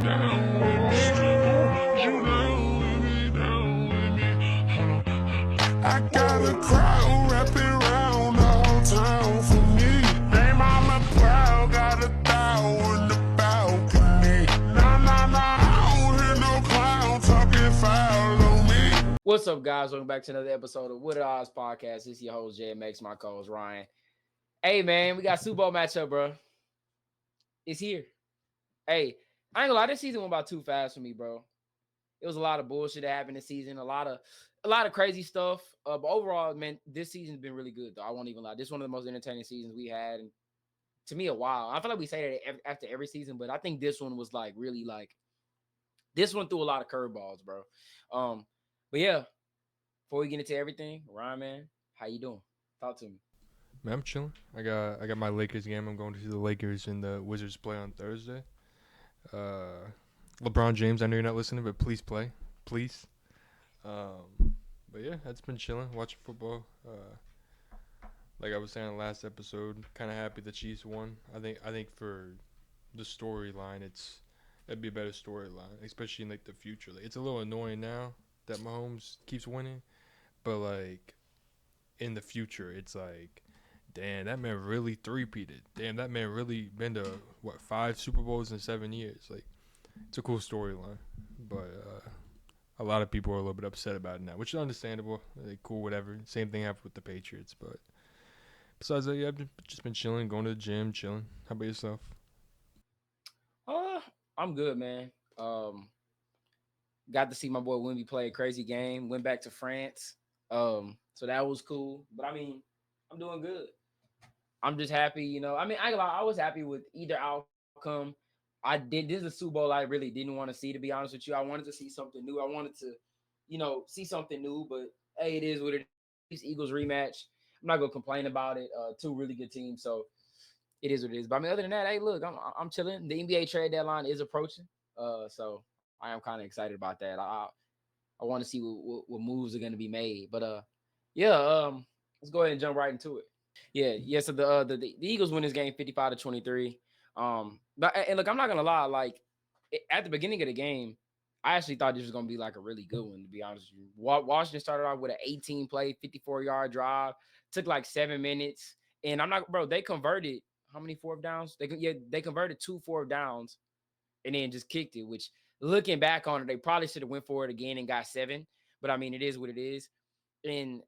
Down with me, you down with me, down with me. I got a crowd wrapping round the whole town for me. They mama proud, got a thou in the balcony. Nah, I don't hear no clown talking foul on me. What's up, guys? Welcome back to another episode of What Are Odds Podcast. This is your host, JMX, my co-host, Ryan. Hey, man, we got Super Bowl matchup, bro. It's here. Hey, I ain't gonna lie, this season went about too fast for me, bro. It was a lot of bullshit that happened this season, a lot of crazy stuff. But overall, man, this season's been really good, though. I won't even lie. This is one of the most entertaining seasons we had, and to me, a while. I feel like we say that after every season, but I think this one was like really like this one threw a lot of curveballs, bro. Um, but yeah, before we get into everything, Ryan, man, how you doing? Talk to me. Man, I'm chilling. I got my Lakers game. I'm going to see the Lakers and the Wizards play on Thursday. Uh, LeBron James, I know you're not listening, but please play, please. But yeah, that's been chilling, watching football. Like I was saying in the last episode, kind of happy the Chiefs won. I think for the storyline, that'd be a better storyline, especially in like the future. Like, it's a little annoying now that Mahomes keeps winning, but like in the future, it's like, damn, that man really three-peated. Damn, that man really been to, 5 Super Bowls in 7 years. Like, it's a cool storyline. But a lot of people are a little bit upset about it now, which is understandable. Like, cool, whatever. Same thing happened with the Patriots. But besides that, yeah, I've just been chilling, going to the gym, chilling. How about yourself? Uh, I'm good, man. Got to see my boy Wimby play a crazy game. Went back to France. So that was cool. But I mean, I'm doing good. I'm just happy, I mean, I was happy with either outcome. I did this is a Super Bowl I really didn't want to see, to be honest with you. I wanted to see something new. I wanted to, see something new, but hey, it is what it is. Chiefs Eagles rematch. I'm not gonna complain about it. Two really good teams, so it is what it is. But I mean, other than that, hey, look, I'm chilling. The NBA trade deadline is approaching. So I am kind of excited about that. I want to see what moves are gonna be made. But yeah, let's go ahead and jump right into it. Yeah. So the Eagles win this game 55-23. But and look, I'm not gonna lie. Like at the beginning of the game, I actually thought this was gonna be like a really good one. To be honest with you, Washington started off with an 18 play, 54-yard drive. Took like 7 minutes, and I'm not, bro. They converted how many fourth downs? They converted 2 fourth downs, and then just kicked it. Which looking back on it, they probably should have went for it again and got 7. But I mean, it is what it is. And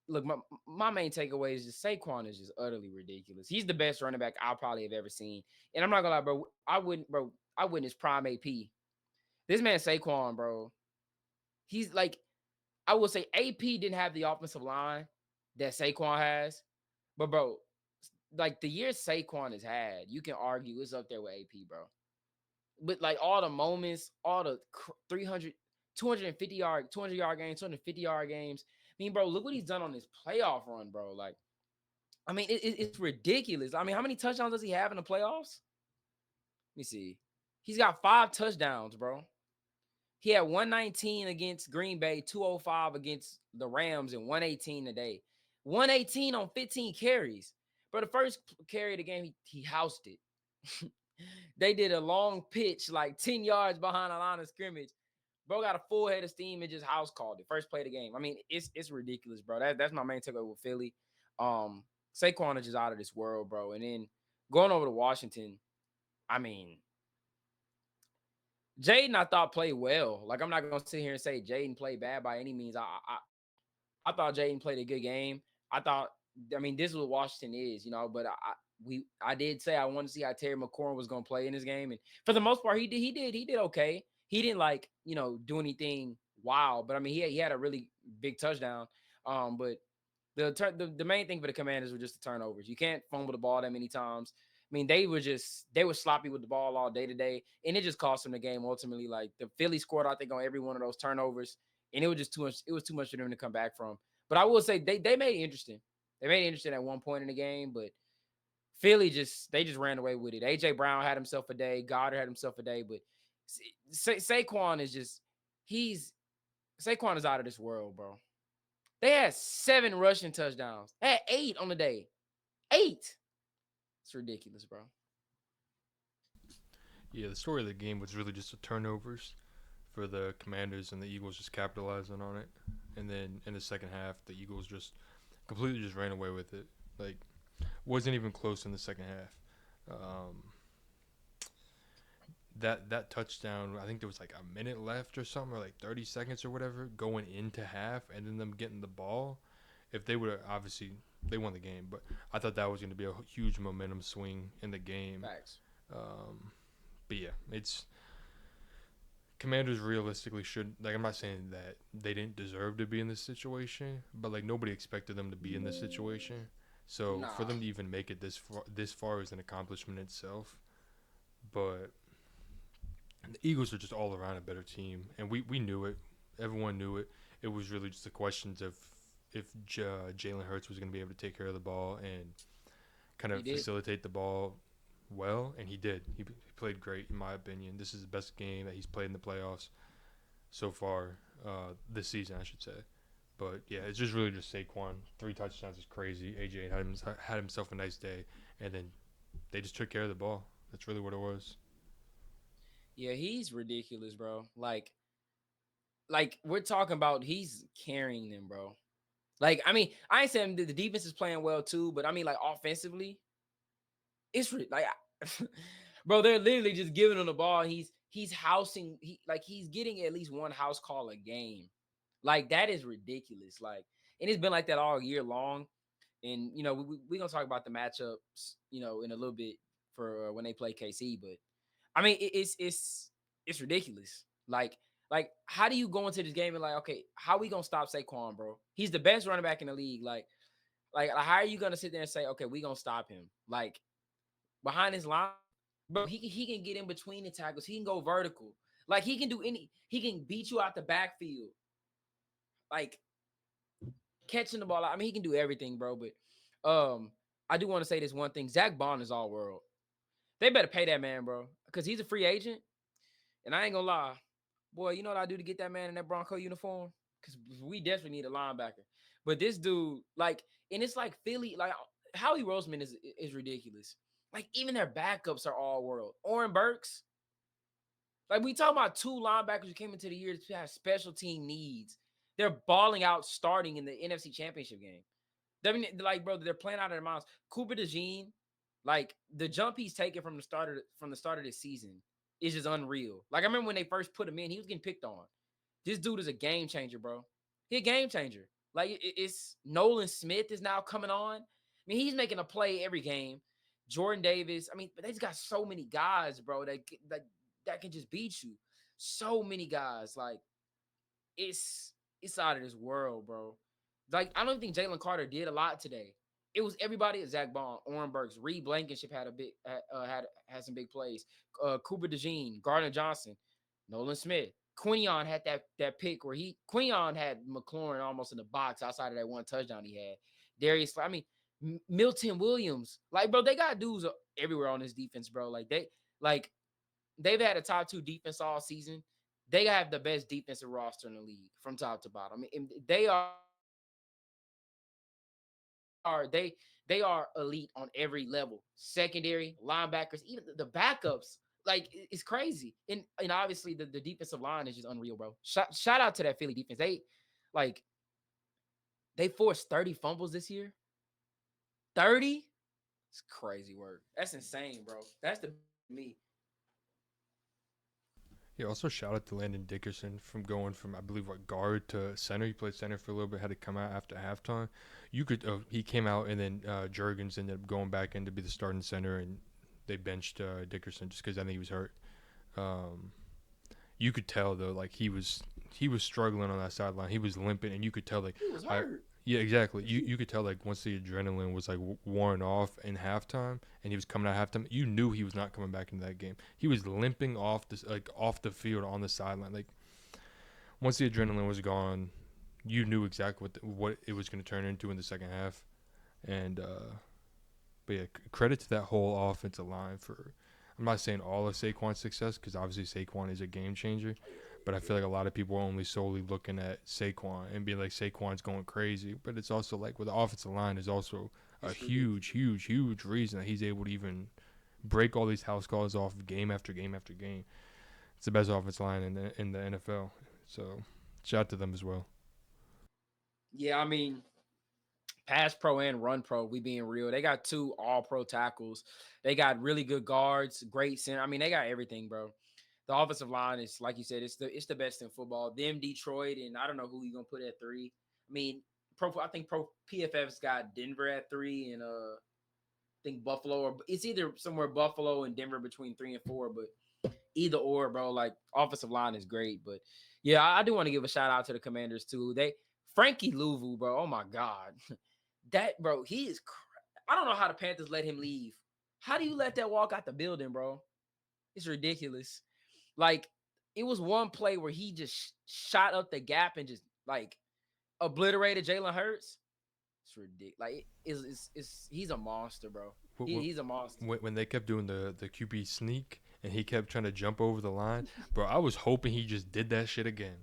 look, my main takeaway is just Saquon is just utterly ridiculous. He's the best running back I probably have ever seen. And I'm not gonna lie, bro. I wouldn't his prime AP. This man Saquon, bro. He's like, I would say AP didn't have the offensive line that Saquon has, but bro, like the years Saquon has had, you can argue it's up there with AP, bro. But like all the moments, all the 300, 250-yard, 200-yard games, 250-yard games. I mean, bro, look what he's done on this playoff run, bro. Like, I mean, it's ridiculous. I mean, how many touchdowns does he have in the playoffs? Let me see. He's got 5 touchdowns, bro. He had 119 against Green Bay, 205 against the Rams, and 118 today. 118 on 15 carries. But the first carry of the game, he housed it. They did a long pitch, like 10 yards behind the line of scrimmage. Bro got a full head of steam and just house called it. First play of the game. I mean, it's ridiculous, bro. That's my main takeaway with Philly. Saquon is just out of this world, bro. And then going over to Washington, I mean, Jaden, I thought played well. Like, I'm not gonna sit here and say Jaden played bad by any means. I thought Jaden played a good game. I mean, this is what Washington is, But I did say I wanted to see how Terry McLaurin was gonna play in this game, and for the most part, he did okay. He didn't like do anything wild, but I mean, he had a really big touchdown. But the main thing for the Commanders were just the turnovers. You can't fumble the ball that many times. I mean, they were sloppy with the ball all day today, and it just cost them the game ultimately. Like the Philly scored, I think, on every one of those turnovers, and it was just too much. It was too much for them to come back from. But I will say they made it interesting. They made it interesting at one point in the game, but Philly they just ran away with it. AJ Brown had himself a day. Goddard had himself a day, but Saquon is just he's Saquon is out of this world, bro. They had 7 rushing touchdowns. They had 8 on the day. 8. It's ridiculous, bro. Yeah, the story of the game was really just the turnovers for the Commanders, and the Eagles just capitalizing on it. And then in the second half, the Eagles just completely just ran away with it. Like, wasn't even close in the second half. That touchdown, I think there was like a minute left or something, or like 30 seconds or whatever, going into half, and then them getting the ball. If they would have, obviously, they won the game, but I thought that was going to be a huge momentum swing in the game. Facts. Um, but yeah, it's Commanders realistically should, like, I'm not saying that they didn't deserve to be in this situation, but like nobody expected them to be in this situation. So for Nah. them to even make it this far is an accomplishment itself. But the Eagles are just all around a better team, and we knew it. Everyone knew it. It was really just the questions of if Jalen Hurts was going to be able to take care of the ball and kind He of did. facilitate the ball well, and he did. He played great, in my opinion. This is the best game that he's played in the playoffs so far this season, I should say. But yeah, it's just really just Saquon. 3 touchdowns is crazy. AJ had himself a nice day, and then they just took care of the ball. That's really what it was. Yeah, he's ridiculous, bro. Like we're talking about, he's carrying them, bro. Like, I mean, I ain't saying the defense is playing well too, but I mean, like offensively, like, bro, they're literally just giving him the ball. He's housing. He's getting at least one house call a game. Like that is ridiculous. Like, and it's been like that all year long. And we gonna talk about the matchups, in a little bit for when they play KC. But I mean, it's ridiculous. Like how do you go into this game and like, okay, how we gonna stop Saquon, bro? He's the best running back in the league. Like how are you gonna sit there and say, okay, we gonna stop him? Like behind his line, bro, he can get in between the tackles. He can go vertical. Like he can do any. He can beat you out the backfield. Like catching the ball. I mean, he can do everything, bro. But I do want to say this one thing. Zach Bond is all world. They better pay that man, bro, because he's a free agent. And I ain't gonna lie, boy. You know what I do to get that man in that Bronco uniform? Because we desperately need a linebacker. But this dude, like, and it's like Philly, like Howie Roseman is ridiculous. Like even their backups are all world. Oren Burks, like we talking about 2 linebackers who came into the year to have special team needs. They're balling out starting in the NFC Championship game. I mean, like, bro, they're playing out of their minds. Cooper DeJean, like the jump he's taken from the start of this season is just unreal. Like I remember when they first put him in, he was getting picked on. This dude is a game changer, bro. He a game changer. Like it's Nolan Smith is now coming on. I mean, he's making a play every game. Jordan Davis. I mean, but they just got so many guys, bro, that can just beat you. So many guys. Like it's out of this world, bro. Like I don't think Jalen Carter did a lot today. It was everybody at Zach Bond, Oren Burks, Reed Blankenship had a big had some big plays. Cooper DeJean, Gardner Johnson, Nolan Smith. Quinion had that pick where Quinion had McLaurin almost in the box outside of that one touchdown he had. Darius, I mean Milton Williams, like bro, they got dudes everywhere on this defense, bro. Like they've had a top 2 defense all season. They have the best defensive roster in the league from top to bottom. I mean, they are elite on every level. Secondary, linebackers, even the backups. Like it's crazy. And obviously the defensive line is just unreal, bro. Shout out to that Philly defense. Like they forced 30 fumbles this year. 30? It's crazy work. That's insane, bro. That's the me. Yeah, also shout out to Landon Dickerson from going from, I believe, what, guard to center. He played center for a little bit, had to come out after halftime. He came out, and then Jurgens ended up going back in to be the starting center, and they benched Dickerson just because I think he was hurt. Um, you could tell though, like he was struggling on that sideline. He was limping, and you could tell like He was hurt. yeah, exactly. You could tell like once the adrenaline was like worn off in halftime, and he was coming out halftime, you knew he was not coming back into that game. He was limping off the field on the sideline. Like once the adrenaline was gone, you knew exactly what it was going to turn into in the second half. And but yeah, credit to that whole offensive line for. I'm not saying all of Saquon's success because obviously Saquon is a game changer, but I feel like a lot of people are only solely looking at Saquon and being like Saquon's going crazy. But it's also like with the offensive line is also a huge, huge, huge reason that he's able to even break all these house calls off game after game after game. It's the best offensive line in the NFL. So shout out to them as well. Yeah, I mean, pass pro and run pro, we being real. They got 2 all pro tackles. They got really good guards, great center. I mean, they got everything, bro. The offensive line is, like you said, it's the best in football. Them, Detroit, and I don't know who you gonna put at 3. I mean, I think Pro PFF's got Denver at 3, and I think Buffalo, or it's either somewhere Buffalo and Denver between 3 and 4, but either or, bro. Like, offensive line is great, but yeah, I do want to give a shout out to the Commanders too. Frankie Louvu, bro. Oh my god, that bro, he is. I don't know how the Panthers let him leave. How do you let that walk out the building, bro? It's ridiculous. Like, it was one play where he just shot up the gap and just like obliterated Jalen Hurts. It's ridiculous. Like, he's a monster, bro. He's a monster. When they kept doing the QB sneak and he kept trying to jump over the line, bro, I was hoping he just did that shit again.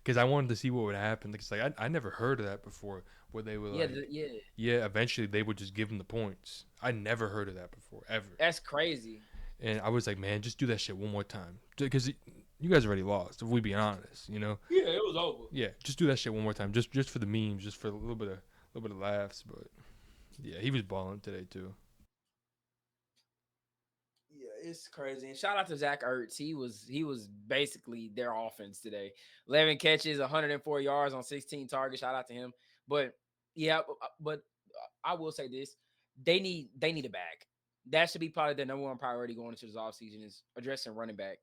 Because I wanted to see what would happen. Because like I never heard of that before, where they were yeah. Eventually they would just give him the points. I never heard of that before ever. That's crazy. And I was like, man, just do that shit one more time. Because you guys already lost. If we be honest, Yeah, it was over. Yeah, just do that shit one more time. Just for the memes, just for a little bit of laughs. But yeah, he was balling today too. Yeah, it's crazy. And shout out to Zach Ertz. He was basically their offense today. 11 catches, 104 yards on 16 targets. Shout out to him. But yeah, but I will say this: they need a back. That should be probably their number one priority going into this offseason is addressing running back.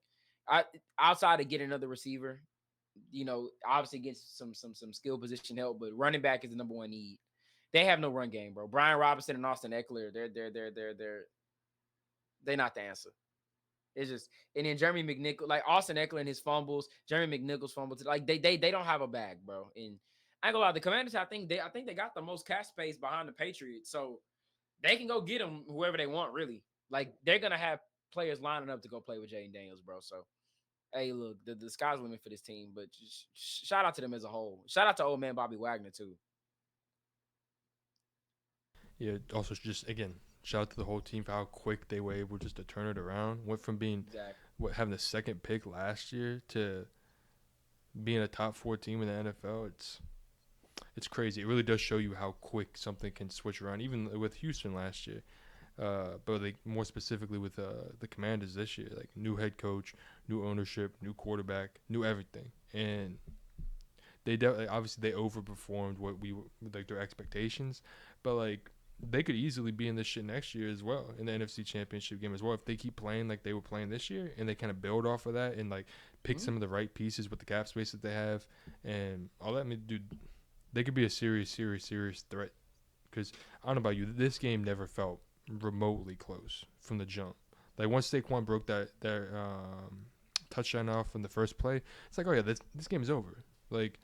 Outside of getting another receiver, obviously get some skill position help, but running back is the number one need. They have no run game, bro. Brian Robinson and Austin Eckler, they're not the answer. It's just, and then Jeremy McNichols, like Austin Eckler and his fumbles, Jeremy McNichols fumbles, like they don't have a bag, bro. And I ain't gonna lie, the Commanders, I think they got the most cap space behind the Patriots, so they can go get them whoever they want, really. Like, they're gonna have players lining up to go play with Jaden Daniels, bro. So hey, look, the sky's the limit for this team, but just shout out to them as a whole. Shout out to old man Bobby Wagner too. Yeah. Also, just again, shout out to the whole team for how quick they were able just to turn it around. Went from being having the second pick last year to being a top 4 team in the NFL. It's crazy. It really does show you how quick something can switch around. Even with Houston last year, but like more specifically with the Commanders this year, like new head coach, new ownership, new quarterback, new everything, and they obviously they overperformed what we like their expectations, but like they could easily be in this shit next year as well in the NFC Championship game as well if they keep playing like they were playing this year and they kind of build off of that and like pick some of the right pieces with the cap space that they have and all that. I mean, dude, they could be a serious threat because I don't know about you, this game never felt remotely close from the jump. Like once Saquon broke that touchdown off in the first play, it's like, oh yeah, this game is over. Like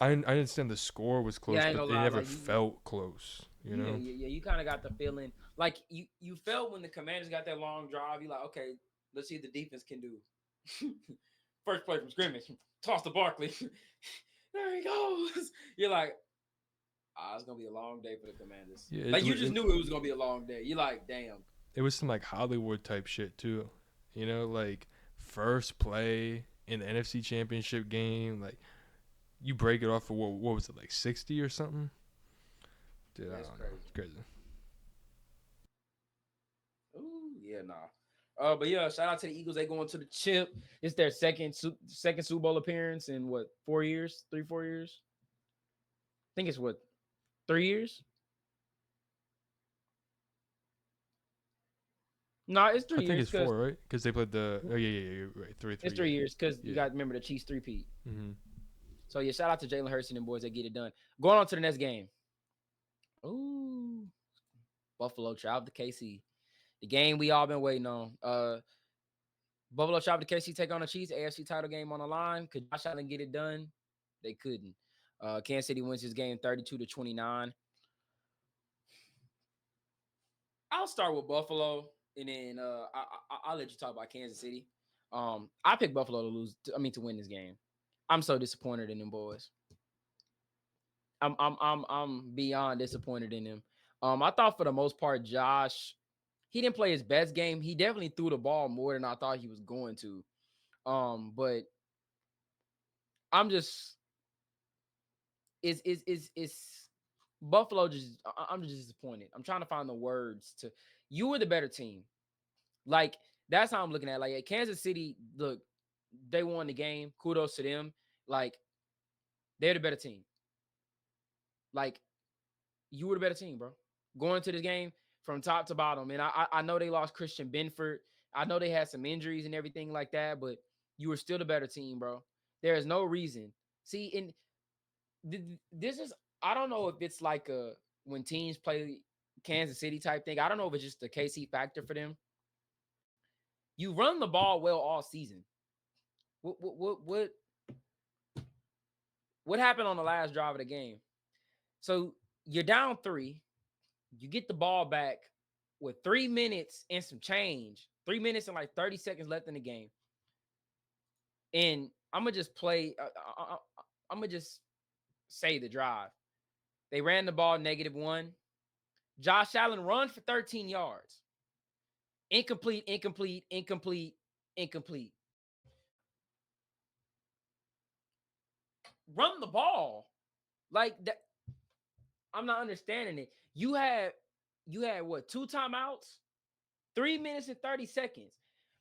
I understand the score was close, but it never felt close. You know? Yeah. You kind of got the feeling like you felt when the Commanders got that long drive. You like, okay, let's see what the defense can do. First play from scrimmage, toss to Barkley. There he goes. You're like, it's gonna be a long day for the Commanders. Yeah, like you just knew it was gonna be a long day. You're like, damn. It was some like Hollywood type shit too. You know, like first play in the NFC Championship game, like you break it off for what was it, like 60 or something? Dude, that's crazy. It's crazy. Ooh, yeah, nah. But yeah, shout out to the Eagles. They going to the chip. It's their second Super Bowl appearance in what, 4 years? 3-4 years? I think it's what, 3 years? No, it's 3 years. I think it's 4, right? Because they played the. Oh yeah, you're right. Three. It's 3 years because you got to remember the Chiefs 3-peat. Mm-hmm. So yeah, shout out to Jalen Hurts and them boys that get it done. Going on to the next game. Ooh, Buffalo travel to KC. The game we all been waiting on. Buffalo travel to KC, take on the Chiefs. AFC title game on the line. Could Josh Allen get it done? They couldn't. Kansas City wins this game 32-29. I'll start with Buffalo, and then I'll let you talk about Kansas City. I picked Buffalo to win this game. I'm so disappointed in them boys. I'm beyond disappointed in them. I thought for the most part, Josh he didn't play his best game. He definitely threw the ball more than I thought he was going to. But I'm just is Buffalo just I'm just disappointed. I'm trying to find the words to you were the better team. Like that's how I'm looking at it. Like at Kansas City, look, they won the game. Kudos to them. Like they're the better team. Like you were the better team, bro. Going to this game from top to bottom. And I know they lost Christian Benford. I know they had some injuries and everything like that, but you were still the better team, bro. There is no reason. See, and this is I don't know if it's like a when teams play Kansas City type thing. I don't know if it's just the KC factor for them. You run the ball well all season. What happened on the last drive of the game? So you're down 3. You get the ball back with 3 minutes and some change. 3 minutes and like 30 seconds left in the game. And I'm gonna just play. I'm gonna just say the drive. They ran the ball -1. Josh Allen runs for 13 yards. Incomplete, incomplete, incomplete, incomplete. Run the ball. Like that. I'm not understanding it. You had what, 2 timeouts? 3 minutes and 30 seconds.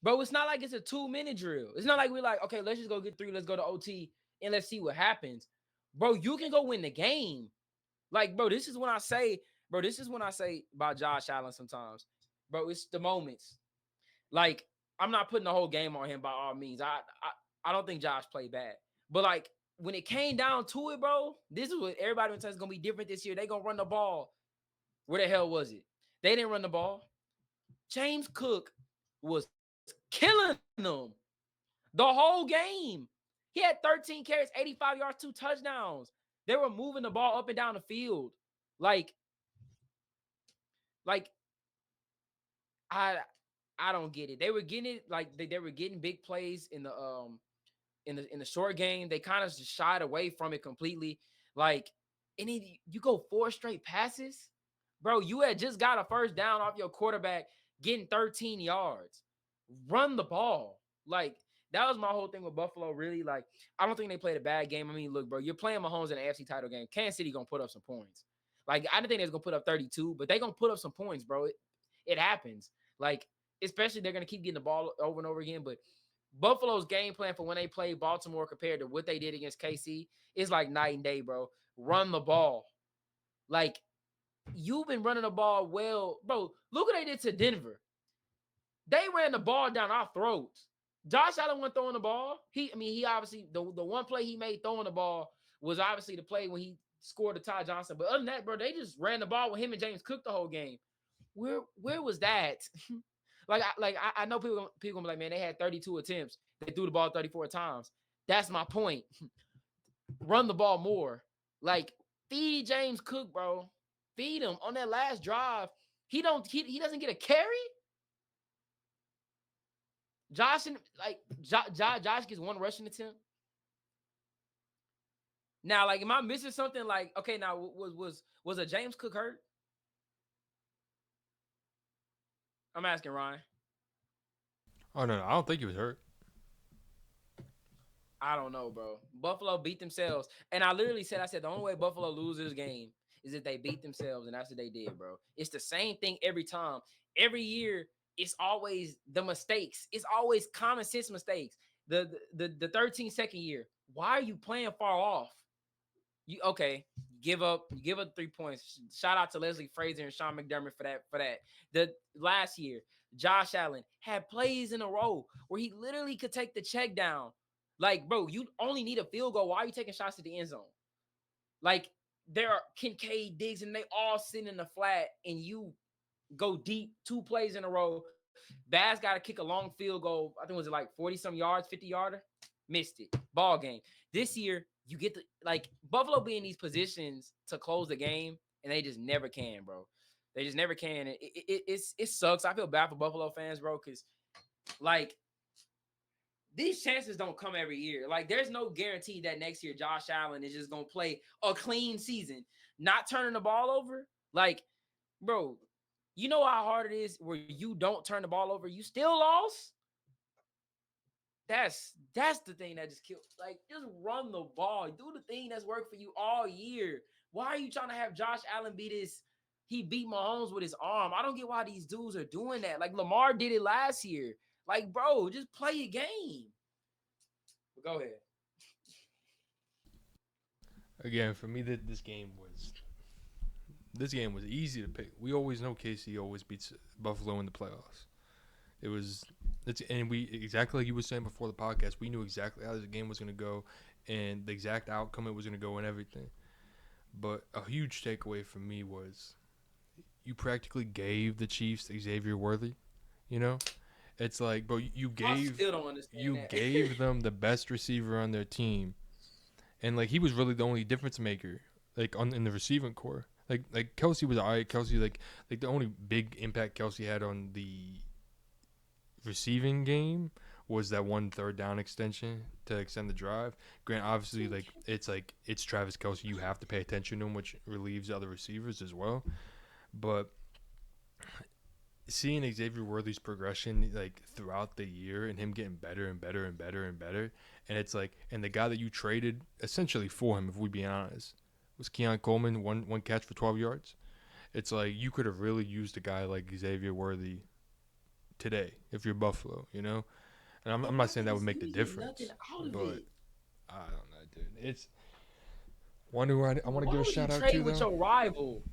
Bro, it's not like it's a 2-minute drill. It's not like we're like, okay, let's just go get 3, let's go to OT, and let's see what happens. Bro, you can go win the game. Like, bro, this is when I say about Josh Allen sometimes. Bro, it's the moments. Like, I'm not putting the whole game on him by all means. I don't think Josh played bad. But like when it came down to it, bro, this is what everybody was saying is gonna be different this year. They gonna run the ball. Where the hell was it? They didn't run the ball. James Cook was killing them the whole game. He had 13 carries, 85 yards, 2 touchdowns. They were moving the ball up and down the field. Like I I don't get it. They were getting it like they were getting big plays in the short game. They kind of just shied away from it completely. Like, and then you go 4 straight passes, bro. You had just got a first down off your quarterback getting 13 yards. Run the ball. Like that was my whole thing with Buffalo. Really, like I don't think they played a bad game. I mean, look, bro, you're playing Mahomes in an AFC title game. Kansas City gonna put up some points. Like I didn't think they was gonna put up 32, but they gonna put up some points, bro. It happens. Like especially they're gonna keep getting the ball over and over again, but Buffalo's game plan for when they play Baltimore compared to what they did against KC is like night and day, bro. Run the ball. Like, you've been running the ball well. Bro, look what they did to Denver. They ran the ball down our throats. Josh Allen wasn't throwing the ball. He obviously, the one play he made throwing the ball was obviously the play when he scored to Ty Johnson. But other than that, bro, they just ran the ball with him and James Cook the whole game. Where was that? I know people gonna be like, man, they had 32 attempts. They threw the ball 34 times. That's my point. Run the ball more. Like feed James Cook, bro. Feed him on that last drive. He doesn't get a carry. Josh gets 1 rushing attempt. Now, like, am I missing something? Like, okay, now was a James Cook hurt? I'm asking Ryan. Oh no, I don't think he was hurt. I don't know, bro. Buffalo beat themselves. And I literally said, the only way Buffalo loses this game is if they beat themselves. And that's what they did, bro. It's the same thing every time. Every year, it's always the mistakes. It's always common sense mistakes. The 13-second year. Why are you playing far off? Give up 3 points. Shout out to Leslie Frazier and Sean McDermott for that. The last year, Josh Allen had plays in a row where he literally could take the check down. Like, bro, you only need a field goal. Why are you taking shots at the end zone? Like, there are Kincaid, Diggs, and they all sit in the flat, and you go deep 2 plays in a row. Baz got to kick a long field goal. I think it was like 40-some yards, 50-yarder. Missed it. Ball game. This year, you get Buffalo be in these positions to close the game, and they just never can, bro. They just never can. It sucks. I feel bad for Buffalo fans, bro, because, like, these chances don't come every year. Like, there's no guarantee that next year Josh Allen is just going to play a clean season, not turning the ball over. Like, bro, You know how hard it is where you don't turn the ball over, you still lost. That's the thing that just kills. Like, just run the ball. Do the thing that's worked for you all year. Why are you trying to have Josh Allen be this? He beat Mahomes with his arm. I don't get why these dudes are doing that. Like Lamar did it last year. Like, bro, just play a game. But go ahead. Again, for me, that this game was easy to pick. We always know KC always beats Buffalo in the playoffs. And we exactly like you were saying before the podcast. We knew exactly how this game was going to go, and the exact outcome it was going to go, and everything. But a huge takeaway for me was you practically gave the Chiefs Xavier Worthy. You know, it's like, bro, I still don't understand that. gave them the best receiver on their team, and like he was really the only difference maker, like in the receiving core. Like Kelsey was alright. Kelsey like the only big impact Kelsey had on the receiving game was that one third down extension to extend the drive. Grant, obviously, like it's Travis Kelsey. You have to pay attention to him, which relieves other receivers as well. But seeing Xavier Worthy's progression like throughout the year and him getting better and better and better and better, and it's like, and the guy that you traded essentially for him, if we be honest, was Keon Coleman, one catch for 12 yards. It's like you could have really used a guy like Xavier Worthy today if you're Buffalo, you know. And I'm not saying that would make the difference, but I don't know, dude. It's one who I want to give a shout out to with though. your rival?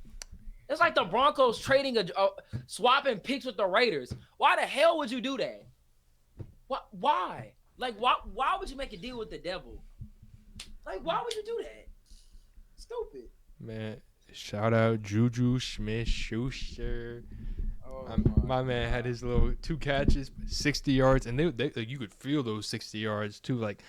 It's like the Broncos trading swapping picks with the Raiders. Why the hell would you do that? What? Why? Like, why would you make a deal with the devil? Like, why would you do that? Stupid. Man, shout out Juju Smith-Schuster. Oh My man had his little 2 catches, 60 yards, and they like, you could feel those 60 yards too. Like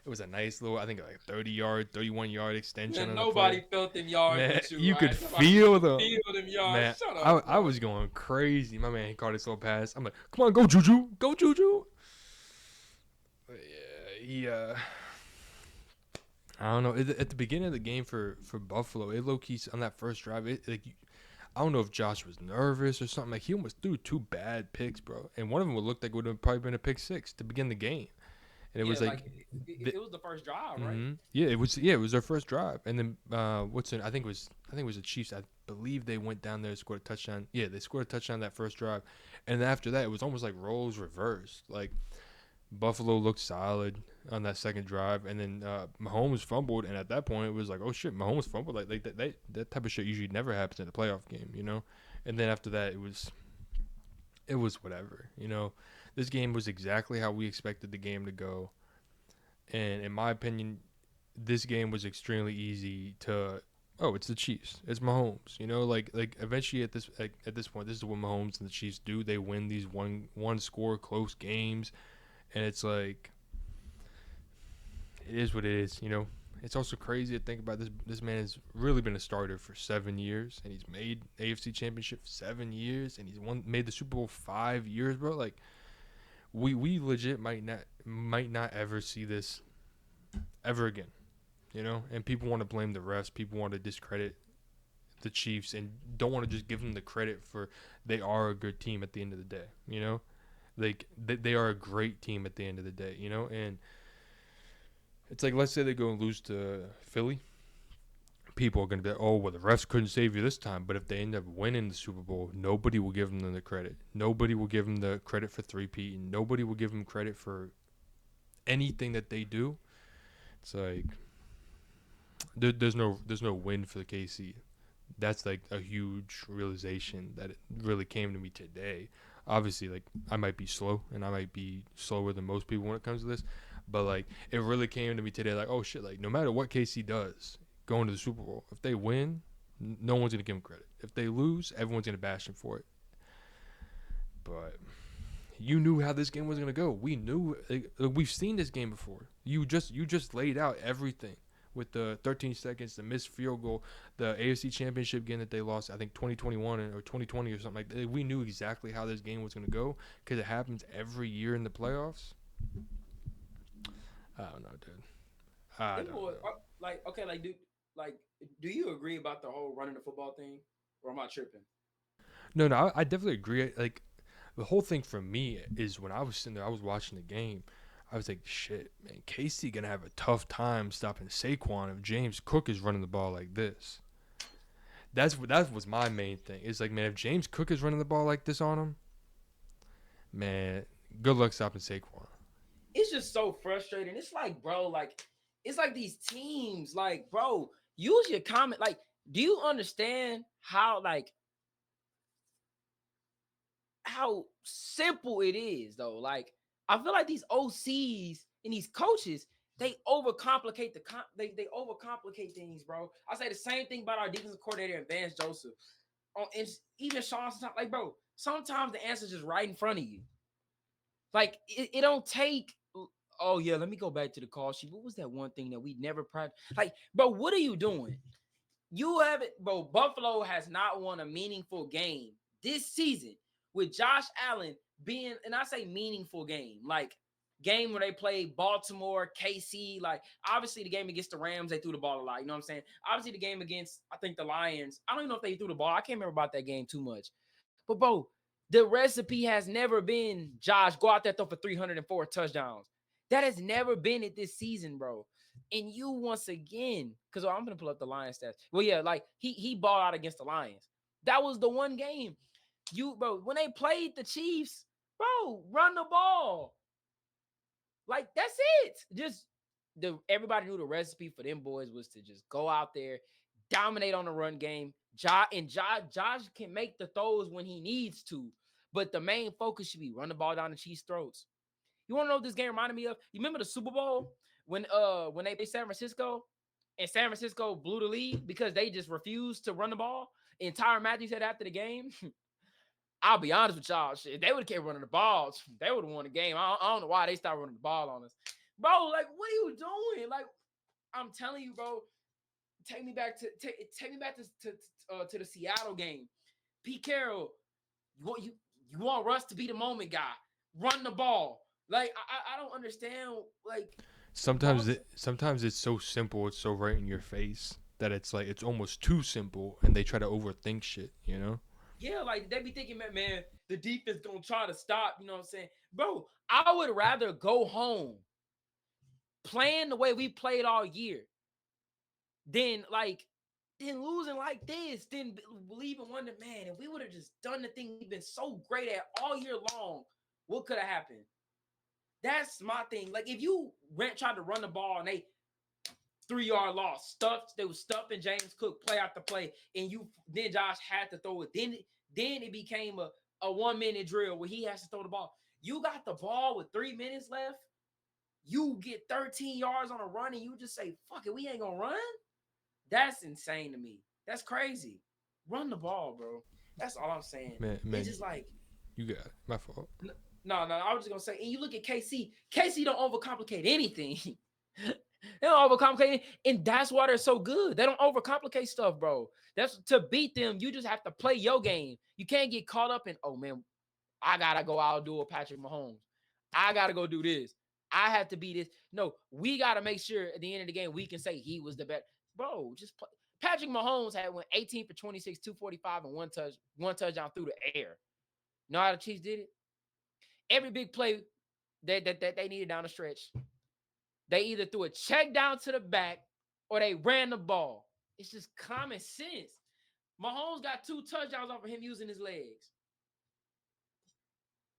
it was a nice little, I think like 30-yard, 31-yard extension. Man, on nobody the play. felt them yards Man, with you right? could Somebody feel them. Feel them yards. Man, Shut up, I was going crazy. My man, he caught his little pass. I'm like, come on, go Juju, go Juju. But yeah, he I don't know. At the beginning of the game for Buffalo, it low key on that first drive, I don't know if Josh was nervous or something. Like he almost threw 2 bad picks, bro, and one of them would look like it would have probably been a pick 6 to begin the game. And it was like it was the first drive, right? Mm-hmm. Yeah, it was. Yeah, it was their first drive, and then I think it was the Chiefs. I believe they went down there and scored a touchdown. Yeah, they scored a touchdown that first drive, and then after that, it was almost like roles reversed. Like Buffalo looked solid on that second drive, and then Mahomes fumbled, and at that point, it was like, oh shit, Mahomes fumbled. Like that type of shit usually never happens in a playoff game, you know. And then after that, it was whatever, you know. This game was exactly how we expected the game to go. And in my opinion, this game was extremely easy to. Oh, it's the Chiefs. It's Mahomes. You know, like eventually at this point, this is what Mahomes and the Chiefs do. They win these one score close games, and it's like it is what it is. You know, it's also crazy to think about this. This man has really been a starter for 7 years, and he's made AFC Championship 7 years, and he's made the Super Bowl 5 years, bro. Like we legit might not ever see this ever again, you know. And people want to blame the refs. People want to discredit the Chiefs and don't want to just give them the credit for they are a good team at the end of the day, you know. Like they are a great team at the end of the day, you know. And it's like, let's say they go and lose to Philly. People are going to be like, oh, well, the refs couldn't save you this time. But if they end up winning the Super Bowl, nobody will give them the credit. Nobody will give them the credit for three-peat. And nobody will give them credit for anything that they do. It's like there's no win for the KC. That's like a huge realization that it really came to me today. Obviously, like I might be slow and I might be slower than most people when it comes to this. But like it really came to me today, like, oh shit, like no matter what KC does going to the Super Bowl, if they win, no one's gonna give them credit. If they lose, everyone's gonna bash them for it. But you knew how this game was gonna go. We knew, like, we've seen this game before. You just laid out everything with the 13 seconds, the missed field goal, the AFC Championship game that they lost, I think 2021 or 2020 or something like that. We knew exactly how this game was gonna go because it happens every year in the playoffs. I don't know, dude. I don't know. Like, okay, do you agree about the whole running the football thing, or am I tripping? No, I definitely agree. Like, the whole thing for me is when I was sitting there, I was watching the game. I was like, shit, man, Casey gonna have a tough time stopping Saquon if James Cook is running the ball like this. That was my main thing. It's like, man, if James Cook is running the ball like this on him, man, good luck stopping Saquon. It's just so frustrating. It's like, bro, like it's like these teams, like, bro, use your comment. Like, do you understand how simple it is though? Like, I feel like these OCs and these coaches, they overcomplicate they overcomplicate things, bro. I say the same thing about our defensive coordinator and Vance Joseph. And even Sean, like, bro, sometimes the answer's just right in front of you. Like, it don't take. Oh yeah, let me go back to the call sheet. What was that one thing that we never practiced? Like, bro, what are you doing? You haven't, bro. Buffalo has not won a meaningful game this season with Josh Allen being, and I say meaningful game, like game where they played Baltimore, KC. Like, obviously the game against the Rams, they threw the ball a lot. You know what I'm saying? Obviously the game against, I think, the Lions. I don't even know if they threw the ball. I can't remember about that game too much. But bro, the recipe has never been Josh go out there throw for 304 touchdowns. That has never been it this season, bro. And you once again, because I'm gonna pull up the Lions stats. Well, yeah, like he balled out against the Lions. That was the one game. Bro, when they played the Chiefs, bro, run the ball. Like, that's it. Just everybody knew the recipe for them boys was to just go out there, dominate on the run game. Josh can make the throws when he needs to, but the main focus should be run the ball down the Chiefs' throats. You want to know what this game reminded me of? You remember the Super Bowl when they played San Francisco and San Francisco blew the lead because they just refused to run the ball? And Tyrann Matthew said after the game, I'll be honest with y'all, shit, they would have kept running the ball, they would have won the game. I don't know why they stopped running the ball on us. Bro, like, what are you doing? Like, I'm telling you, bro, take me back to the Seattle game. Pete Carroll, you want Russ to be the moment guy. Run the ball. Like, I don't understand. Like, Sometimes it's so simple, it's so right in your face that it's like it's almost too simple, and they try to overthink shit. You know? Yeah, like they be thinking, man, the defense gonna try to stop. You know what I'm saying, bro? I would rather go home playing the way we played all year than losing like this. Then believing one man, and we would have just done the thing we've been so great at all year long. What could have happened? That's my thing. Like, if you tried to run the ball and they 3-yard loss, they was stuffing James Cook play after play, and then Josh had to throw it. Then it became a 1-minute drill where he has to throw the ball. You got the ball with 3 minutes left. You get 13 yards on a run, and you just say, fuck it, we ain't gonna run? That's insane to me. That's crazy. Run the ball, bro. That's all I'm saying. Man, it's just like, you got it. My fault. No, I was just gonna say, and you look at KC. KC don't overcomplicate anything. They don't overcomplicate it, and that's why they're so good. They don't overcomplicate stuff, bro. That's to beat them. You just have to play your game. You can't get caught up in, oh man, I gotta go outdo a Patrick Mahomes. I gotta go do this. I have to be this. No, we gotta make sure at the end of the game we can say he was the best, bro. Just play. Patrick Mahomes went 18 for 26, 245, and one touchdown through the air. You know how the Chiefs did it? Every big play that they needed down the stretch, they either threw a check down to the back or they ran the ball. It's just common sense. Mahomes got 2 touchdowns off of him using his legs.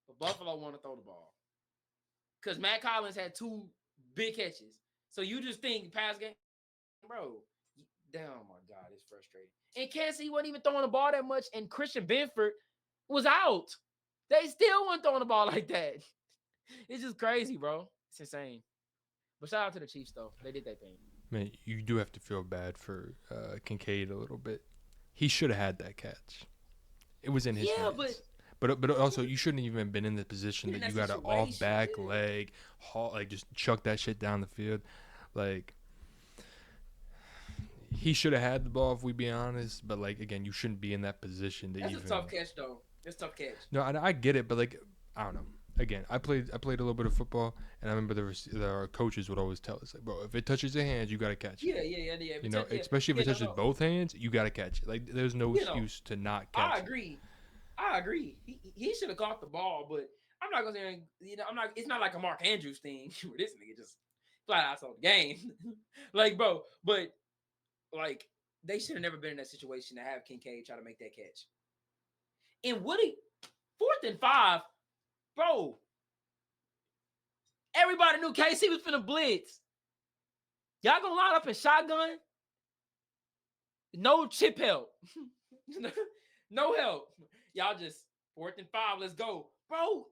But Buffalo want to throw the ball. Because Matt Collins had 2 big catches. So you just think pass game, bro. Oh my God, it's frustrating. And Kansas City wasn't even throwing the ball that much, and Christian Benford was out. They still weren't throwing the ball like that. It's just crazy, bro. It's insane. But shout out to the Chiefs, though. They did their thing. Man, you do have to feel bad for Kincaid a little bit. He should have had that catch. It was in his hands. But also, you shouldn't even been in the position that you got an off back leg, like just chuck that shit down the field. Like, he should have had the ball, if we be honest. But like, again, you shouldn't be in that position. That's a tough catch, though. That's a tough catch. No, I get it, but like, I don't know. Again, I played a little bit of football, and I remember our coaches would always tell us, like, bro, if it touches your hands, you gotta catch it. Yeah. You know, especially if it touches both hands, you gotta catch it. Like, there's no excuse to not catch it. I agree. I agree. He should have caught the ball, but I'm not gonna say, I'm not. It's not like a Mark Andrews thing where this nigga just flat out saw the game, like bro. But like they should have never been in that situation to have Kincaid try to make that catch. And Woody, 4th and 5, bro. Everybody knew KC was finna blitz. Y'all gonna line up in shotgun? No chip help. No help. Y'all just 4th and 5. Let's go. Bro,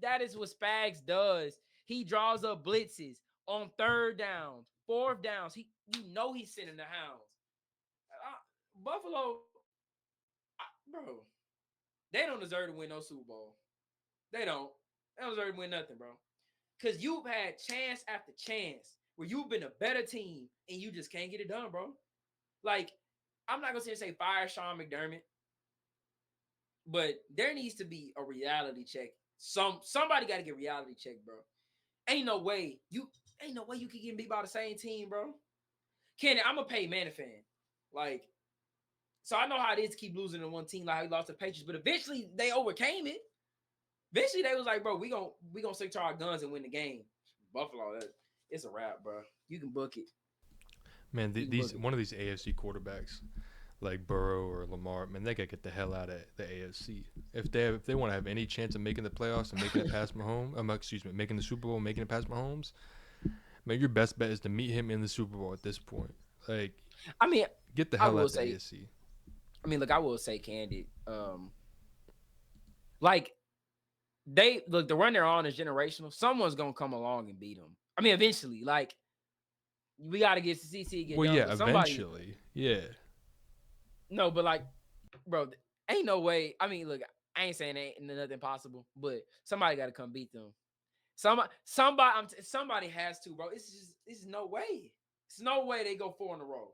that is what Spags does. He draws up blitzes on 3rd downs, 4th downs. He's sending the hounds. Buffalo, bro, they don't deserve to win no Super Bowl. They don't. They don't deserve to win nothing, bro. Because you've had chance after chance where you've been a better team and you just can't get it done, bro. Like, I'm not going to say fire Sean McDermott, but there needs to be a reality check. Somebody got to get reality check, bro. Ain't no way you can get beat by the same team, bro. Kenny, I'm a paid Manning fan. Like, so I know how it is to keep losing to one team, like how he lost to the Patriots, but eventually they overcame it. Eventually they was like, bro, we gonna stick to our guns and win the game. Buffalo, it's a wrap, bro. You can book it. Man, one of these AFC quarterbacks, like Burrow or Lamar, man, they gotta get the hell out of the AFC. If they want to have any chance of making the playoffs and making it past Mahomes, making the Super Bowl, making it past Mahomes, man, your best bet is to meet him in the Super Bowl at this point. Like, I mean, get the hell out of the AFC. I mean, look, I will say candid. Like the run they're on is generational. Someone's gonna come along and beat them. I mean, eventually, like we got to get to CC get well, done. Yeah, eventually, yeah. No, but like, bro, ain't no way. I mean, look, I ain't saying ain't nothing possible, but somebody got to come beat them. Somebody has to, bro. It's no way. It's no way they go 4 in a row.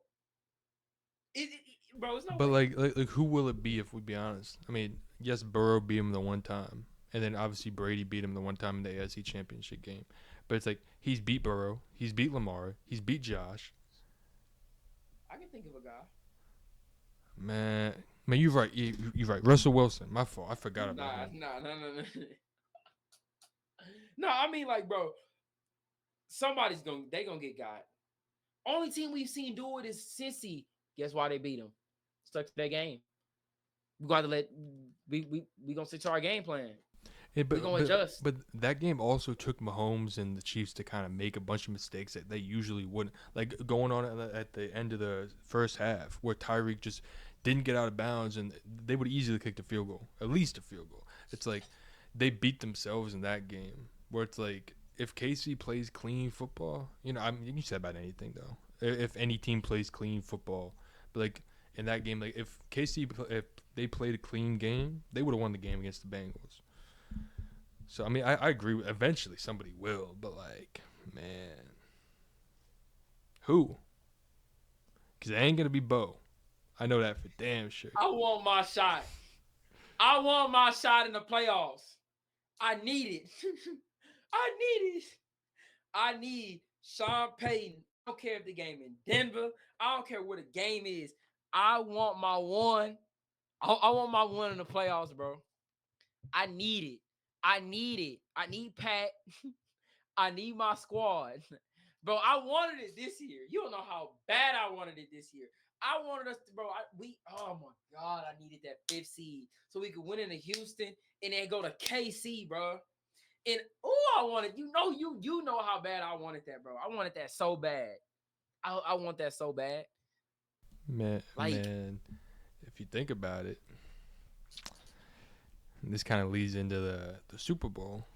Bro, it's no but way. Like, who will it be if we be honest? I mean, yes, Burrow beat him the one time, and then obviously Brady beat him the one time in the AFC Championship game. But it's like he's beat Burrow, he's beat Lamar, he's beat Josh. I can think of a guy. Man, you're right. You're right. Russell Wilson. My fault. I forgot about him. No. No, I mean, like, bro, they gonna get got. Only team we've seen do it is Cincy. Guess why they beat them? Stuck to their game. We got to we gonna stick to our game plan. We're gonna adjust. But that game also took Mahomes and the Chiefs to kind of make a bunch of mistakes that they usually wouldn't. Like going on at the end of the first half, where Tyreek just didn't get out of bounds, and they would easily kick the field goal, at least a field goal. It's like they beat themselves in that game, where it's like if KC plays clean football, you can say about anything though. If any team plays clean football, but like in that game, like if they played a clean game, they would have won the game against the Bengals. So I mean, I agree. Eventually, somebody will, but like, man, who? Because it ain't gonna be Bo. I know that for damn sure. I want my shot. I want my shot in the playoffs. I need it. I need it. I need Sean Payton. I don't care if the game in Denver. I don't care where the game is. I want my one. I want my one in the playoffs, bro. I need it. I need it. I need Pat. I need my squad. Bro, I wanted it this year. You don't know how bad I wanted it this year. I wanted us to, bro. Oh my God, I needed that 5th seed so we could win into Houston and then go to KC, bro. And I wanted, you know how bad I wanted that, bro. I wanted that so bad. I want that so bad. Man, if you think about it, this kind of leads into the Super Bowl.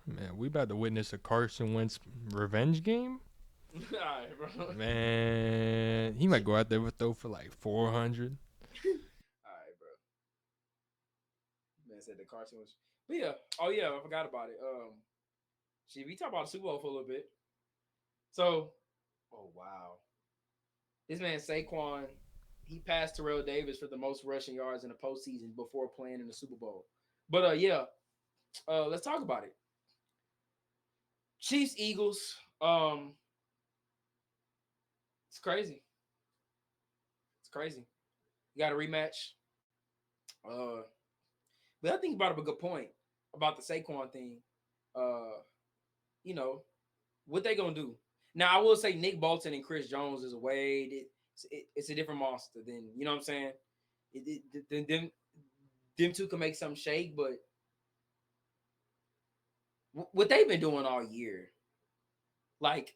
Man, we about to witness a Carson Wentz revenge game. All right, bro. Man, he might go out there with throw for like 400. All right, bro. Man said the Carson was. But yeah, I forgot about it. We talked about the Super Bowl for a little bit. So, oh wow, this man Saquon, he passed Terrell Davis for the most rushing yards in the postseason before playing in the Super Bowl. But let's talk about it. Chiefs, Eagles. It's crazy. It's crazy. You got a rematch. But I think you brought up a good point about the Saquon thing. Uh, you know, what they gonna do? Now I will say Nick Bolton and Chris Jones is a way. It's a different monster than you know what I'm saying. Them two can make something shake, but what they've been doing all year, like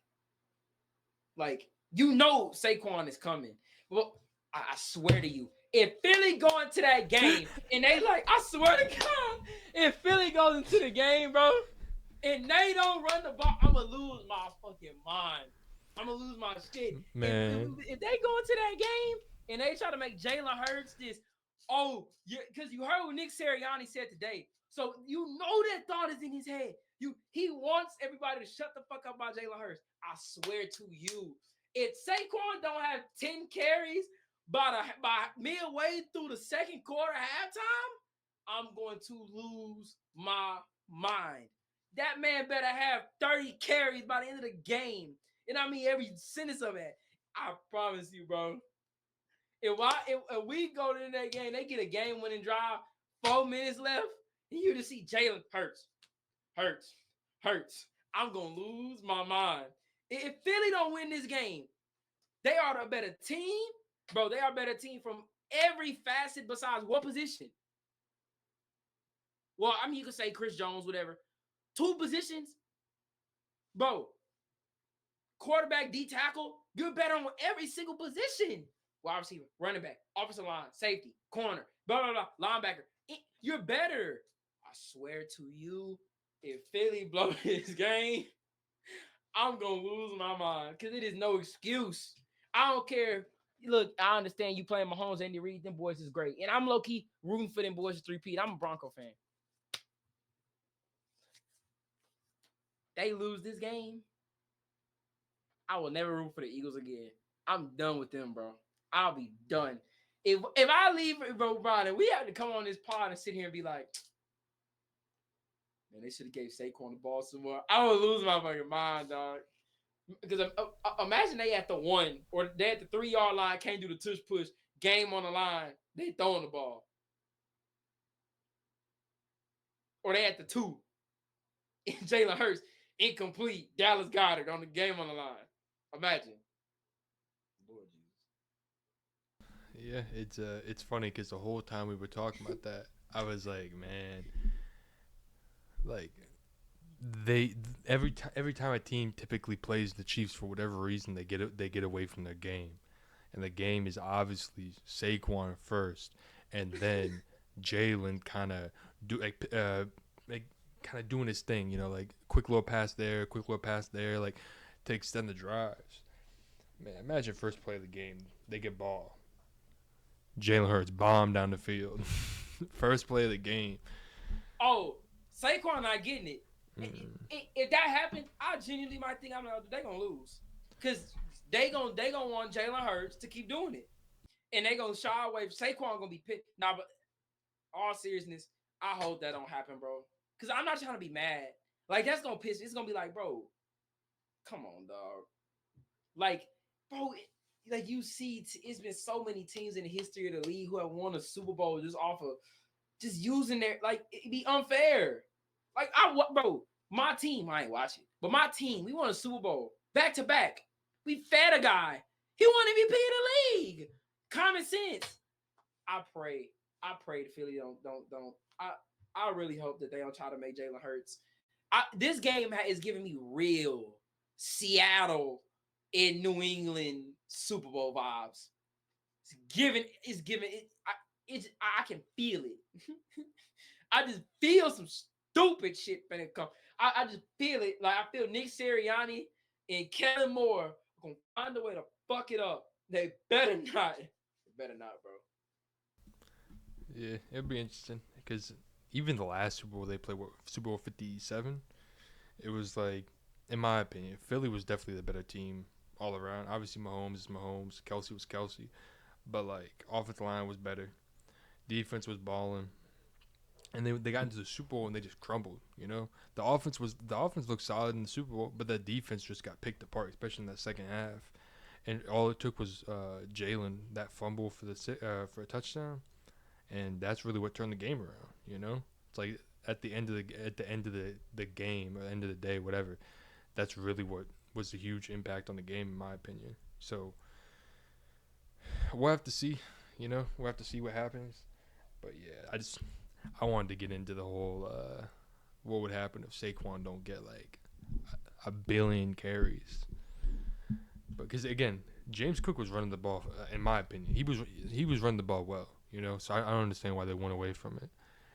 you know Saquon is coming. Well, I swear to you, if Philly go into that game and they like, I swear to God, if Philly goes into the game, bro, and they don't run the ball, I'ma lose my fucking mind. I'ma lose my shit. Man, If they go into that game and they try to make Jalen Hurts this, because you heard what Nick Sirianni said today. So you know that thought is in his head. He wants everybody to shut the fuck up about Jalen Hurts. I swear to you, if Saquon don't have 10 carries by midway through the second quarter halftime, I'm going to lose my mind. That man better have 30 carries by the end of the game. And I mean every sentence of it. I promise you, bro. If we go to that game, they get a game-winning drive, 4 minutes left, and you just see Jalen Hurts. I'm gonna lose my mind. If Philly don't win this game, they are the better team, bro. They are a better team from every facet besides what position. Well, I mean, you could say Chris Jones, whatever. 2 positions, bro. Quarterback, D tackle, you're better on every single position. Wide receiver, running back, offensive line, safety, corner, blah, blah, blah, linebacker. You're better. I swear to you, if Philly blow this game, I'm going to lose my mind because it is no excuse. I don't care. Look, I understand you playing Mahomes, Andy Reid. Them boys is great. And I'm low-key rooting for them boys to three-peat. I'm a Bronco fan. They lose this game, I will never root for the Eagles again. I'm done with them, bro. I'll be done. If I leave, bro, Brian, we have to come on this pod and sit here and be like, man, they should have gave Saquon the ball some more. I would lose my fucking mind, dog. Because imagine they at the 1 or they at the 3-yard line, can't do the tush push, game on the line, they throwing the ball. Or they at the 2, Jalen Hurts, incomplete, Dallas Goedert on the game on the line. Imagine. Lord Jesus. yeah, it's funny because the whole time we were talking about that, I was like, man, like every time a team typically plays the Chiefs for whatever reason, they get away from their game, and the game is obviously Saquon first, and then Jalen kind of kind of doing his thing, like quick little pass there, like to extend the drives. Man, imagine first play of the game, they get ball. Jalen Hurts bomb down the field. First play of the game. Oh, Saquon not getting it. If that happened, I genuinely might think they gonna lose, cause they gonna want Jalen Hurts to keep doing it, and they gonna shy away. Saquon gonna be pissed. Nah, but all seriousness, I hope that don't happen, bro. Cause I'm not trying to be mad. Like that's gonna piss. It's gonna be like, bro, come on, dog. Like, bro, like you see, it's been so many teams in the history of the league who have won a Super Bowl just off of just using their it'd be unfair. Like bro, my team, I ain't watching, but my team, we won a Super Bowl back to back. We fed a guy. He won MVP of the league. Common sense. I pray the Philly don't. I really hope that they don't try to make Jalen Hurts. This game is giving me real Seattle in New England Super Bowl vibes. It's giving it. I can feel it. I just feel some stupid shit when it comes. I just feel it. Like I feel Nick Sirianni and Kellen Moore are gonna find a way to fuck it up. They better not. They better not, bro. Yeah, it'll be interesting because even the last Super Bowl they played, Super Bowl 57, it was like, in my opinion, Philly was definitely the better team all around. Obviously, Mahomes is Mahomes, Kelsey was Kelsey, but like offensive line was better, defense was balling, and they got into the Super Bowl and they just crumbled. The offense looked solid in the Super Bowl, but the defense just got picked apart, especially in that second half. And all it took was Jalen, that fumble for a touchdown, and that's really what turned the game around. You know, it's like at the end of the game, or the end of the day, whatever. That's really what was a huge impact on the game, in my opinion. So we'll have to see. You know, we'll have to see what happens. But yeah, I wanted to get into the whole what would happen if Saquon don't get like a billion carries. Because again, James Cook was running the ball. In my opinion, he was running the ball well. You know, so I don't understand why they went away from it.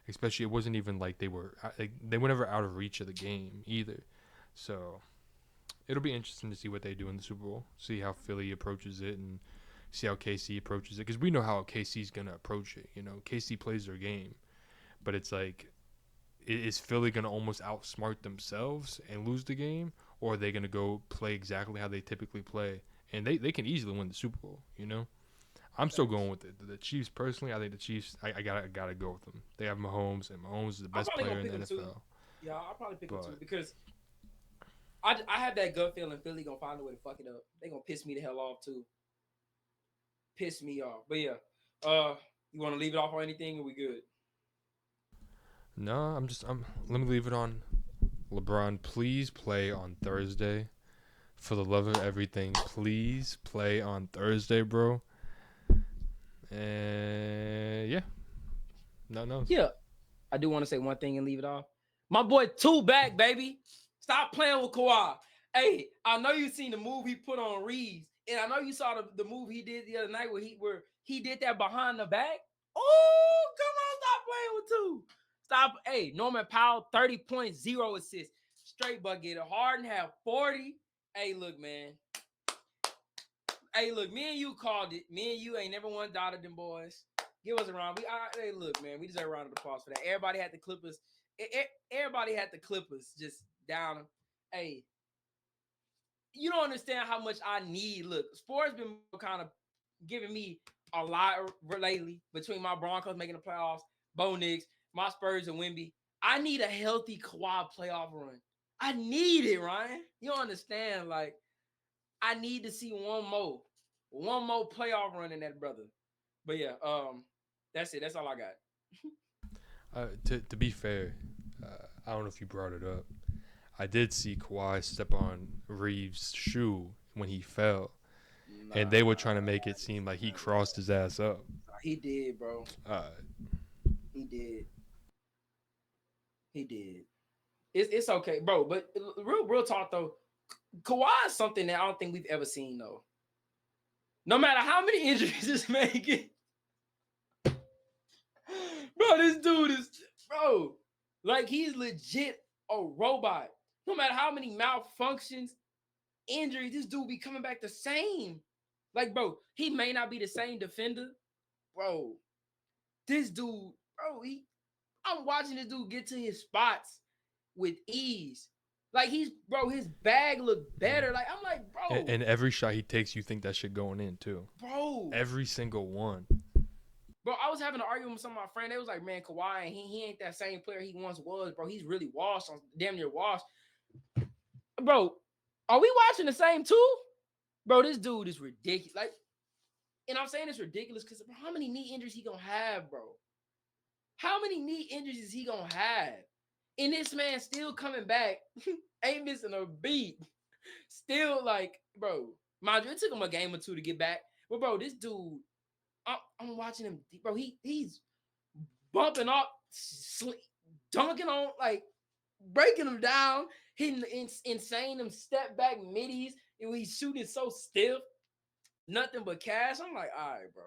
Especially, it wasn't even like they were never out of reach of the game either. So it'll be interesting to see what they do in the Super Bowl. See how Philly approaches it and see how KC approaches it. Because we know how KC's gonna approach it. You know, KC plays their game, but it's like, is Philly gonna almost outsmart themselves and lose the game, or are they gonna go play exactly how they typically play? And they can easily win the Super Bowl. You know, I'm still going with the Chiefs personally. I think the Chiefs. I gotta go with them. They have Mahomes, and Mahomes is the best player in the NFL. Yeah, I'll probably pick them too because I have that gut feeling Philly gonna find a way to fuck it up. They gonna piss me the hell off too. Piss me off. But yeah, you want to leave it off on anything? Or we good? No, let me leave it on. LeBron, please play on Thursday. For the love of everything, please play on Thursday, bro. And yeah, no. Yeah, I do want to say one thing and leave it off. My boy, two back, baby. Stop playing with Kawhi. Hey, I know you seen the move he put on Reeves, and I know you saw the move he did the other night where he did that behind the back. Oh, come on, stop playing with two. Stop. Hey, Norman Powell, 30 points, 0 assists. Straight bucket. Harden have 40. Hey, look, man. Hey, look, me and you called it. Me and you ain't never one dotted them boys. Give us a round. Hey, look, man, we deserve a round of applause for that. Everybody had the Clippers. Everybody had the Clippers just down. Hey, you don't understand how much I need. Look, sports been kind of giving me a lot lately between my Broncos making the playoffs, Bo Nix, my Spurs, and Wemby. I need a healthy Kawhi playoff run. I need it, Ryan. You don't understand. Like, I need to see one more playoff run in that brother. But yeah, that's it. That's all I got. To be fair, I don't know if you brought it up. I did see Kawhi step on Reeves' shoe when he fell, and they were trying to make it seem like he crossed his ass up. He did, bro. He did. He did. It's okay, bro. But real talk though, Kawhi is something that I don't think we've ever seen though. No matter how many injuries this man get, bro, this dude is like he's legit a robot. No matter how many malfunctions, injuries, this dude be coming back the same. Like, bro, he may not be the same defender, bro. This dude, bro, I'm watching this dude get to his spots with ease. Like his bag look better. Like I'm like, bro. And every shot he takes, you think that shit going in too. Bro. Every single one. Bro, I was having an argument with some of my friends. They was like, man, Kawhi, he ain't that same player he once was, bro. He's really washed, damn near washed. Bro, are we watching the same too? Bro, this dude is ridiculous. Like, and I'm saying it's ridiculous because how many knee injuries he gonna have, bro? How many knee injuries is he gonna have? And this man still coming back, ain't missing a beat. Still like, bro, mind you, it took him a game or two to get back. But bro, this dude, I'm watching him, bro. He's bumping up, dunking on, like breaking him down, hitting insane them step back middies, and he's shooting so stiff, nothing but cash. I'm like, all right, bro.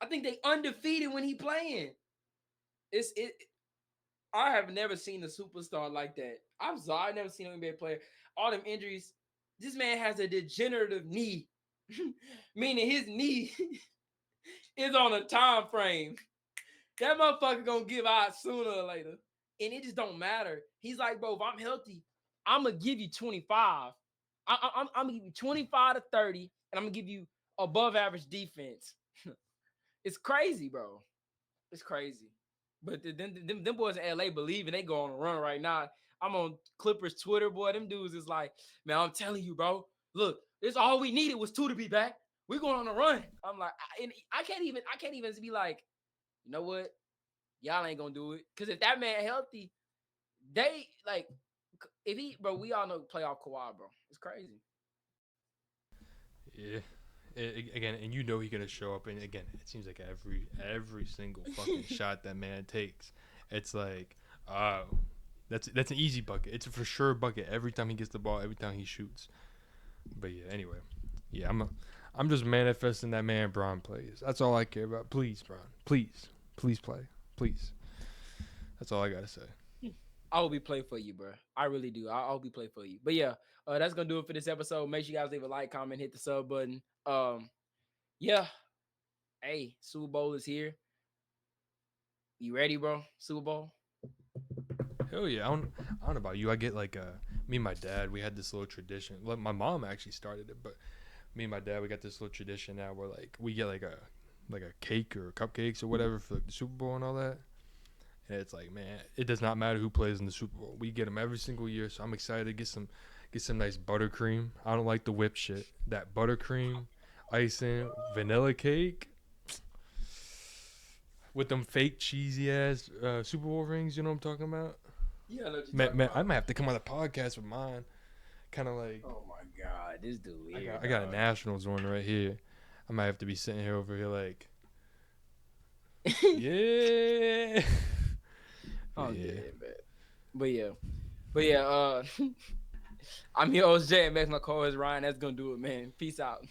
I think they undefeated when he playing. I have never seen a superstar like that. I'm sorry, I've never seen an NBA player. All them injuries. This man has a degenerative knee, meaning his knee is on a time frame. That motherfucker gonna give out sooner or later, and it just don't matter. He's like, bro, if I'm healthy, I'm gonna give you 25. I'm gonna give you 25 to 30, and I'm gonna give you above average defense. It's crazy, bro. It's crazy. But them boys in LA believe and they go on a run right now. I'm on Clippers Twitter, boy. Them dudes is like, man, I'm telling you, bro. Look, this all we needed was two to be back. We're going on a run. I'm like, I can't even be like, you know what? Y'all ain't gonna do it. Cause if that man healthy, they like if he bro, we all know playoff Kawhi, bro. It's crazy. Yeah. Again, and you know he's gonna show up, and again, it seems like every single fucking shot that man takes, it's like, oh, that's an easy bucket. It's a for sure bucket every time he gets the ball, every time he shoots. But yeah, anyway, yeah, I'm just manifesting that man Bron plays. That's all I care about. Please, Bron, please play, please. That's all I gotta say. I will be playing for you, bro. I really do. I'll be playing for you. But yeah, that's gonna do it for this episode. Make sure you guys leave a like, comment, hit the sub button. Yeah. Hey, Super Bowl is here. You ready, bro? Super Bowl. Hell yeah, I don't know about you. I get like me and my dad, we had this little tradition. Well, my mom actually started it, but me and my dad, we got this little tradition now where like we get like a cake or cupcakes or whatever for like the Super Bowl and all that. And it's like, man, it does not matter who plays in the Super Bowl. We get them every single year, so I'm excited to get some nice buttercream. I don't like the whipped shit. That buttercream, icing, vanilla cake with them fake cheesy ass Super Bowl rings. You know what I'm talking about? Yeah, I know what you're Man, talking man, about. I might have to come on the podcast with mine. Kind of like Oh my god, this dude here. I got a Nationals one right here. I might have to be sitting here over here like, yeah. Oh yeah. yeah, man. But yeah. I'm your host JMX, my co-host Ryan. That's gonna do it, man. Peace out.